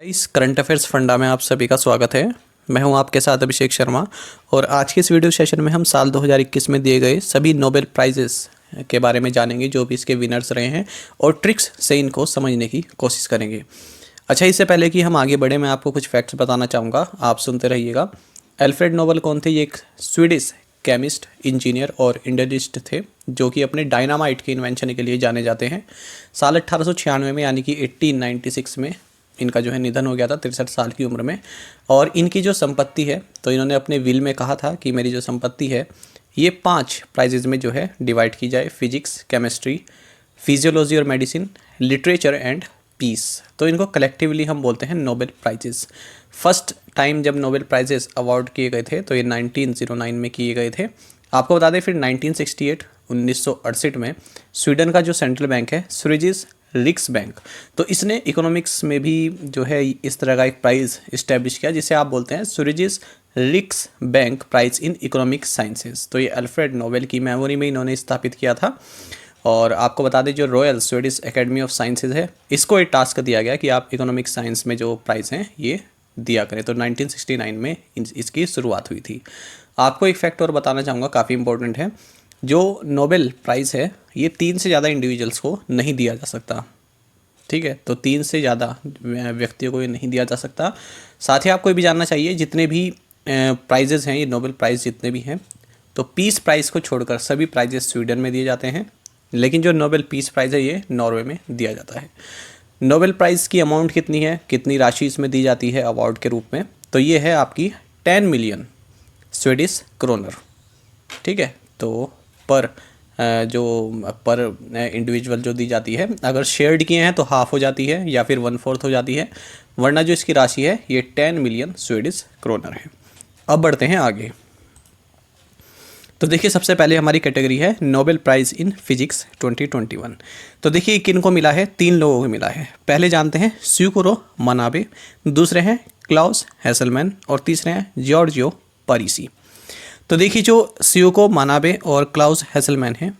इस current affairs funda में आप सभी का स्वागत है। मैं हूं आपके साथ अभिषेक शर्मा और आज के इस वीडियो सेशन में हम साल 2021 में दिए गए सभी नोबेल प्राइजेस के बारे में जानेंगे, जो भी इसके विनर्स रहे हैं, और ट्रिक्स से इनको समझने की कोशिश करेंगे। अच्छा, इससे पहले कि हम आगे बढ़े, मैं आपको कुछ फैक्ट्स बताना चाहूँगा, आप सुनते रहिएगा। एल्फ्रेड नोबेल कौन थे? ये एक स्वीडिश केमिस्ट, इंजीनियर और इंडस्ट्रियलिस्ट थे, जो कि अपने डायनामाइट के इन्वेंशन के लिए जाने जाते हैं। साल 1896 में, यानी कि 1896 में इनका जो है निधन हो गया था 63 साल की उम्र में। और इनकी जो संपत्ति है, तो इन्होंने अपने विल में कहा था कि मेरी जो संपत्ति है ये 5 प्राइजेज में जो है डिवाइड की जाए: फिजिक्स, केमिस्ट्री, फिजियोलॉजी और मेडिसिन, लिटरेचर एंड पीस। तो इनको कलेक्टिवली हम बोलते हैं नोबेल प्राइजेस। फर्स्ट टाइम जब नोबेल प्राइजेस अवार्ड किए गए थे तो ये 1909 में किए गए थे। आपको बता दें, फिर 1968 1968 में स्वीडन का जो सेंट्रल बैंक है, स्विडिश रिक्स बैंक, तो इसने इकोनॉमिक्स में भी जो है इस तरह का एक प्राइज़ इस्टेब्लिश किया, जिसे आप बोलते हैं स्विडिश रिक्स bank price in economic sciences. तो ये अल्फ्रेड नोबेल की मेमोरी में इन्होंने स्थापित किया था। और आपको बता दें, जो royal Swedish academy of sciences है, इसको एक टास्क दिया गया कि आप इकोनॉमिक साइंस में जो प्राइज़ हैं ये दिया करें। तो 1969 में इसकी शुरुआत हुई थी। आपको एक फैक्ट और बताना चाहूँगा, काफ़ी इंपॉर्टेंट है। जो नोबेल प्राइज़ है ये 3 से ज़्यादा इंडिविजुअल्स को नहीं दिया जा सकता, ठीक है? तो 3 से ज़्यादा व्यक्तियों को ये नहीं दिया जा सकता। साथ ही आपको ये भी जानना चाहिए, जितने भी प्राइजेज़ हैं, ये नोबेल प्राइज़ जितने भी हैं, तो पीस प्राइज़ को छोड़कर सभी प्राइजेज़ स्वीडन में दिए जाते हैं, लेकिन जो नोबेल पीस प्राइज़ है ये नॉर्वे में दिया जाता है। नोबेल प्राइज़ की अमाउंट कितनी है, कितनी राशि इसमें दी जाती है अवार्ड के रूप में? तो ये है आपकी 10 मिलियन स्वीडिश क्रोनर, ठीक है? तो पर इंडिविजुअल जो दी जाती है, अगर शेयर्ड किए हैं तो हाफ हो जाती है या फिर 1/4 हो जाती है, वरना जो इसकी राशि है ये 10 मिलियन स्वीडिश क्रोनर है। अब बढ़ते हैं आगे। तो देखिए, सबसे पहले हमारी कैटेगरी है नोबेल प्राइज़ इन फिजिक्स 2021। तो देखिए किन को मिला है? 3 लोगों को मिला है। पहले जानते हैं स्यूकुरो मनाबे, दूसरे हैं क्लाउस हेसलमैन और तीसरे हैं जॉर्जियो पारिसी। तो देखिए, जो स्यूको मनाबे और क्लाउस हेसलमैन हैं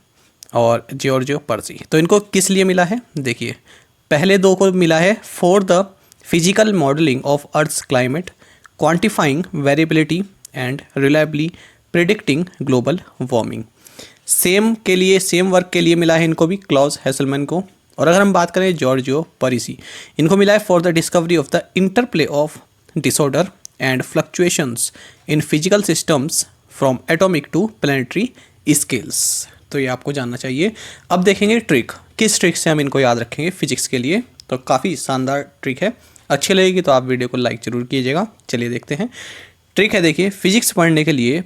और जॉर्जियो पर्सी, तो इनको किस लिए मिला है? देखिए, पहले 2 को मिला है for the physical modelling of earth's climate, quantifying variability and reliably predicting global warming. Same work के लिए मिला है इनको भी, क्लाउस हेसलमैन को। और अगर हम बात करें जॉर्जियो परिसी, इनको मिला है for the discovery of the interplay of disorder and fluctuations in physical systems from atomic to planetary scales. तो ये आपको जानना चाहिए। अब देखेंगे ट्रिक, किस ट्रिक से हम इनको याद रखेंगे फिजिक्स के लिए। तो काफ़ी शानदार ट्रिक है, अच्छी लगेगी तो आप वीडियो को लाइक ज़रूर कीजिएगा। चलिए देखते हैं। ट्रिक है, देखिए, फिजिक्स पढ़ने के लिए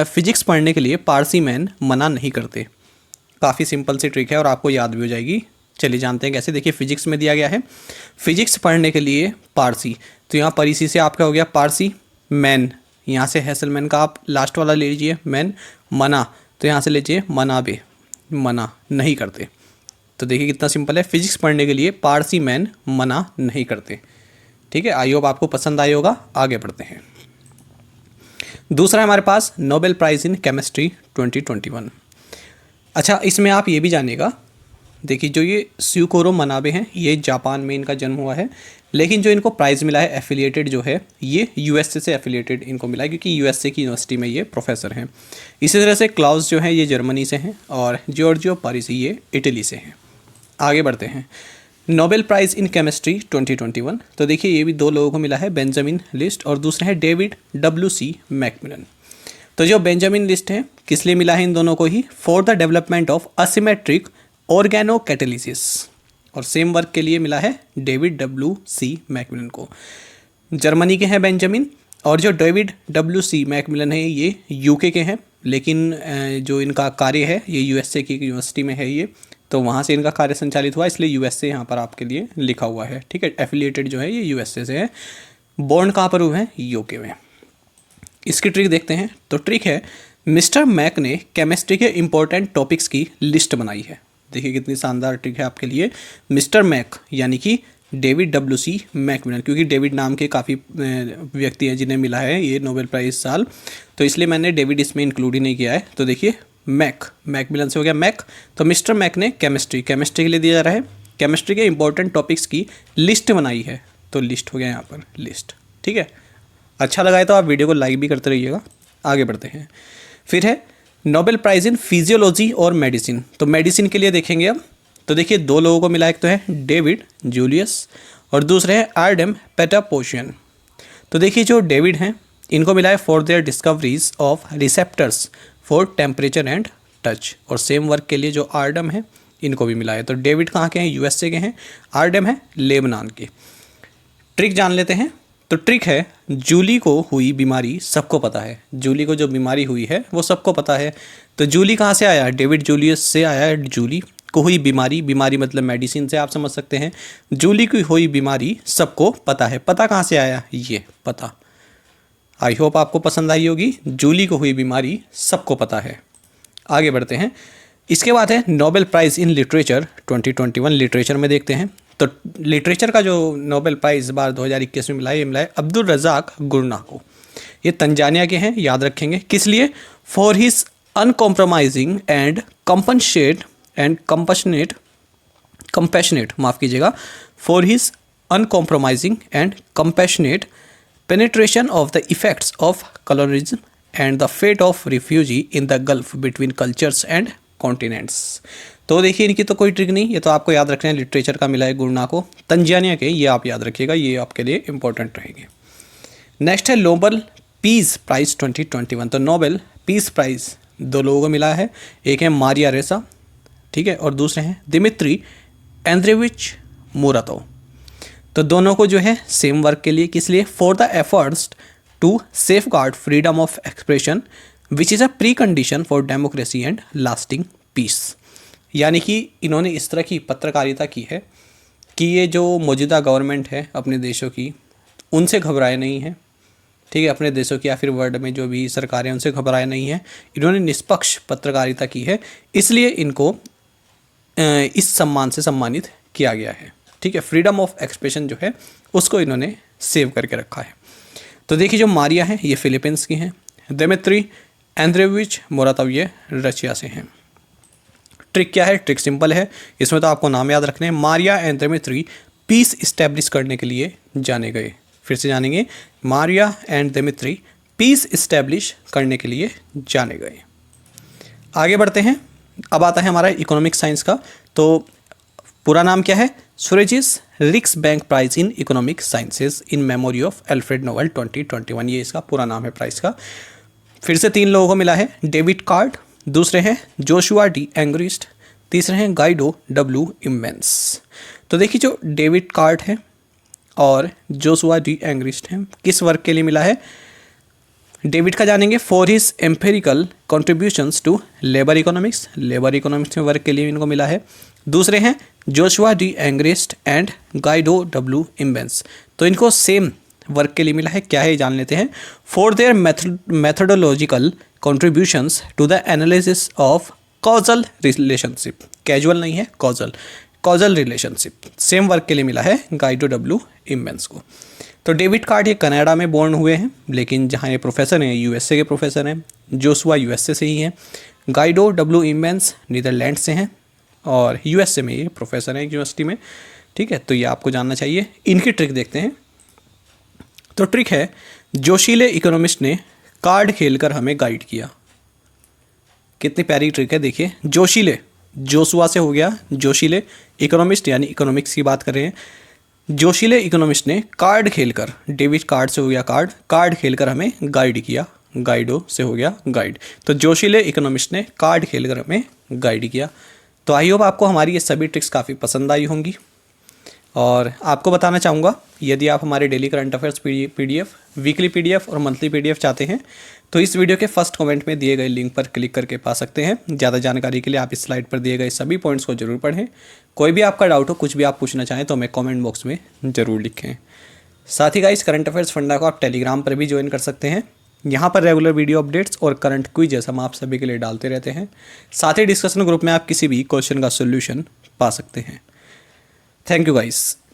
फिजिक्स पढ़ने के लिए पारसी मैन मना नहीं करते। काफ़ी सिंपल सी ट्रिक है और आपको याद भी हो जाएगी। चलिए जानते हैं कैसे। देखिए, फिजिक्स में दिया गया है फिजिक्स पढ़ने के लिए पारसी, तो यहाँ परिसी से आपका हो गया पारसी। मैन, यहाँ से हेसलमैन का आप लास्ट वाला ले लीजिए, मैन। मना, तो यहाँ से लीजिए मनाबे, मना नहीं करते। तो देखिए कितना सिंपल है, फिजिक्स पढ़ने के लिए पारसी मैन मना नहीं करते। ठीक है, आई होप आपको पसंद आया होगा। आगे बढ़ते हैं। दूसरा हमारे पास नोबेल प्राइज़ इन केमिस्ट्री 2021। अच्छा, इसमें आप ये भी जानिएगा, देखिए, जो ये स्यूकोरो मनाबे हैं, ये जापान में इनका जन्म हुआ है, लेकिन जो इनको प्राइज़ मिला है एफिलिएटेड जो है, ये यूएसए से एफिलिएटेड इनको मिला है, क्योंकि यूएसए की यूनिवर्सिटी में ये प्रोफेसर हैं। इसी तरह से क्लाउस जो है ये जर्मनी से हैं और जॉर्जियो पारिसी ये इटली से हैं। आगे बढ़ते हैं। Nobel prize in chemistry 2021। तो देखिए, ये भी 2 लोगों को मिला है, बेंजामिन लिस्ट और दूसरे हैं डेविड WC मैकमिलन। तो जो बेंजामिन लिस्ट है, किस लिए मिला है इन दोनों को ही? For the development of asymmetric organocatalysis. और सेम वर्क के लिए मिला है डेविड WC मैकमिलन को। जर्मनी के हैं बेंजामिन, और जो डेविड WC मैकमिलन है ये यूके के हैं, लेकिन जो इनका कार्य है ये यूएसए की यूनिवर्सिटी में है ये, तो वहाँ से इनका कार्य संचालित हुआ, इसलिए यूएसए यहाँ पर आपके लिए लिखा हुआ है। ठीक है, एफिलिएटेड जो है ये यूएसए से है। बॉर्न कहाँ पर हुए हैं? यूके में। इसकी ट्रिक देखते हैं। तो ट्रिक है, मिस्टर मैक ने केमिस्ट्री के इंपॉर्टेंट टॉपिक्स की लिस्ट बनाई है। देखिए कितनी शानदार ट्रिक है आपके लिए। मिस्टर मैक यानी कि डेविड WC मैकमिलन, क्योंकि डेविड नाम के काफ़ी व्यक्ति हैं जिन्हें मिला है ये नोबेल प्राइज़ साल, तो इसलिए मैंने डेविड इसमें इंक्लूड ही नहीं किया है। तो देखिए, मैकमिलन से हो गया मैक, तो मिस्टर मैक ने केमिस्ट्री के लिए दिया जा रहा है केमिस्ट्री के इंपॉर्टेंट टॉपिक्स की लिस्ट बनाई है, तो लिस्ट हो गया यहाँ पर लिस्ट। ठीक है, अच्छा लगा है तो आप वीडियो को लाइक भी करते रहिएगा। आगे बढ़ते हैं। फिर है नोबेल प्राइज़ इन फिजियोलॉजी और मेडिसिन। तो मेडिसिन के लिए देखेंगे अब, तो देखिए 2 लोगों को मिला, एक तो है डेविड जूलियस और दूसरे हैं आर्डेम पेटापोशियन। तो देखिए जो डेविड हैं इनको मिला है for their discoveries of receptors for temperature and touch, और सेम वर्क के लिए जो आर्डम है इनको भी मिला है। तो डेविड कहाँ के हैं, यूएसए के हैं, आर्डम है लेबनान के। ट्रिक जान लेते हैं। तो ट्रिक है, जूली को हुई बीमारी सबको पता है। जूली को जो बीमारी हुई है वो सबको पता है। तो जूली कहाँ से आया, डेविड जूलियस से आया है। जूली को हुई बीमारी, बीमारी मतलब मेडिसिन से आप समझ सकते हैं। जूली की हुई बीमारी सबको पता है। पता कहाँ से आया, ये पता। आई होप आपको पसंद आई होगी। जूली को हुई बीमारी सबको पता है। आगे बढ़ते हैं। इसके बाद है Nobel prize in literature 2021। Literature में देखते हैं। तो लिटरेचर का जो नोबेल प्राइज़ बार 2021 में मिला है, ये मिला है अब्दुल रज़ाक गुरना को। ये तंजानिया के हैं, याद रखेंगे। किस लिए, for his uncompromising and compassionate माफ़ कीजिएगा, for his uncompromising and compassionate penetration of the effects of colonialism and the fate of refugee in the gulf between cultures and continents. तो देखिए इनकी तो कोई ट्रिक नहीं, ये तो आपको याद रखना है। लिटरेचर का मिला है गुरना को, तंजानिया के, ये आप याद रखिएगा, ये आपके लिए इंपॉर्टेंट रहेंगे। नेक्स्ट है नोबेल पीस प्राइज़ 2021। तो नोबेल पीस प्राइज़ 2 लोगों को मिला है, एक है मारिया रेसा, ठीक है, और दूसरे हैं दिमित्री एंद्रेविच मुरातोव। तो दोनों को जो है सेम वर्क के लिए, किस लिए, for the efforts to safeguard freedom of expression which is a precondition for democracy and lasting peace. यानी कि इन्होंने इस तरह की पत्रकारिता की है कि ये जो मौजूदा गवर्नमेंट है अपने देशों की, उनसे घबराए नहीं है। ठीक है, अपने देशों की या फिर वर्ल्ड में जो भी सरकारें उनसे घबराए नहीं है। इन्होंने निष्पक्ष पत्रकारिता की है, इसलिए इनको इस सम्मान से सम्मानित किया गया है। ठीक है, फ्रीडम ऑफ एक्सप्रेशन जो है उसको इन्होंने सेव करके रखा है। तो देखिए जो मारिया है ये फिलीपींस की हैं, दिमित्री एंद्रेविच मुरातोव ये रशिया से हैं। ट्रिक क्या है, ट्रिक सिंपल है, इसमें तो आपको नाम याद रखने हैं। Maria and Dmitry peace establish करने के लिए जाने गए। फिर से जानेंगे, Maria and Dmitry peace establish करने के लिए जाने गए। आगे बढ़ते हैं। अब आता है हमारा इकोनॉमिक साइंस का। तो पूरा नाम क्या है, Sveriges Riksbank prize in economic sciences in memory of Alfred Nobel 2021, ये इसका पूरा नाम है प्राइस का। फिर से 3 लोगों को मिला है, डेविड कार्ड, दूसरे हैं जोशुआ डी एंग्रिस्ट, तीसरे हैं गाइडो डब्ल्यू इम्बेंस। तो देखिए जो डेविड कार्ड है और जोशुआ डी एंग्रिस्ट हैं, किस वर्क के लिए मिला है, डेविड का जानेंगे for his empirical contributions to labour economics, labour economics में वर्क के लिए इनको मिला है। दूसरे हैं Joshua D Angrist and Guido W Imbens, तो इनको सेम वर्क के लिए मिला है। क्या है जान लेते हैं, for their methodological contributions to the analysis of causal relationship, casual नहीं है, कॉजल रिलेशनशिप, सेम वर्क के लिए मिला है गाइडो डब्ल्यू इम्बेंस को। तो डेविड कार्ड ये कनाडा में बोर्न हुए हैं, लेकिन जहाँ ये प्रोफेसर हैं यूएसए के प्रोफेसर हैं। जोशुआ यूएसए से ही हैं। गाइडो डब्ल्यू इम्बेंस नीदरलैंड से हैं और यूएसए में ये प्रोफेसर हैं यूनिवर्सिटी में। ठीक है, तो ये आपको जानना चाहिए। इनकी ट्रिक देखते हैं। तो ट्रिक है, जोशीले इकोनॉमिस्ट ने कार्ड खेलकर हमें गाइड किया। कितनी प्यारी ट्रिक है, देखिए। जोशीले, जोशुआ से हो गया, जोशीले इकोनॉमिस्ट यानी इकोनॉमिक्स की बात कर रहे हैं। जोशीले इकोनॉमिस्ट ने कार्ड खेलकर, डेविड कार्ड से हो गया कार्ड खेलकर हमें गाइड किया, गाइडो से हो गया गाइड। तो जोशीले इकोनॉमिस्ट ने कार्ड खेलकर हमें गाइड किया। तो आई होप आपको हमारी ये सभी ट्रिक्स काफ़ी पसंद आई होंगी। और आपको बताना चाहूँगा, यदि आप हमारे daily current affairs PDF, weekly PDF और मंथली पीडीएफ चाहते हैं तो इस वीडियो के फर्स्ट कमेंट में दिए गए लिंक पर क्लिक करके पा सकते हैं। ज़्यादा जानकारी के लिए आप इस स्लाइड पर दिए गए सभी पॉइंट्स को जरूर पढ़ें। कोई भी आपका डाउट हो, कुछ भी आप पूछना चाहें तो हमें कमेंट बॉक्स में ज़रूर लिखें। साथ ही गाइस करंट अफेयर्स फंडा को आप टेलीग्राम पर भी ज्वाइन कर सकते हैं। यहाँ पर रेगुलर वीडियो अपडेट्स और करंट क्विज़ हम आप सभी के लिए डालते रहते हैं। साथ ही डिस्कशन ग्रुप में आप किसी भी क्वेश्चन का सोल्यूशन पा सकते हैं। Thank you guys.